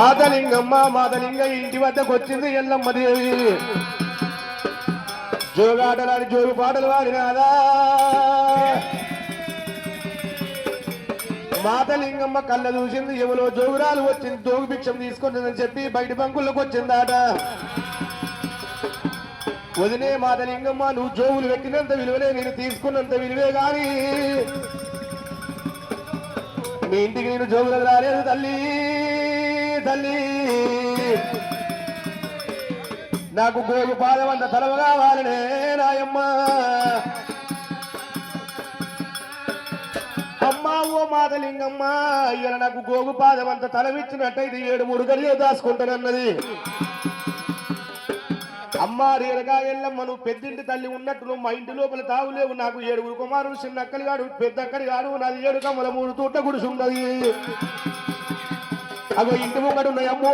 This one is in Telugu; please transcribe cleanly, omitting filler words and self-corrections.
మాతలింగ ఇంటి వద్దకు వచ్చింది ఎల్లమ్మ దేవి జోగాటలాడి జోగు పాటలు వాడినాదా మాతలింగమ్మ కళ్ళ చూసింది ఎవరో జోగురాలు వచ్చింది జోగు భిక్షం తీసుకుంటుందని చెప్పి బయట బంకుల్లోకి వచ్చిందాట వదినే మాతలింగమ్మ నువ్వు జోగులు పెట్టినంత విలువలే నేను తీసుకున్నంత విలువే గాని మీ ఇంటికి నేను జోగులకు రాలేదు తల్లి తల్లి నాకు గోగు పాదం అంత తలవ కావాలనే నాయమ్మ అమ్మా ఓ మాతలింగమ్మ ఇలా నాకు గోగు పాదం అంత తలవిచ్చినట్టయితే 7 గడియో దాచుకుంటానన్నది అమ్మా రేరగా ఎల్లమ్మ నువ్వు పెద్దింటి తల్లి ఉన్నట్టు నువ్వు మా ఇంటి లోపల తావులేవు నాకు 7 కుమారులు చిన్న అక్కడి గాడు పెద్ద అక్కడి గాడు నాది 7 కమ్మల 3 తూట్ల గుడిసి ఉన్నది అగో ఇంటి ముంగడు ఉన్నాయమ్మో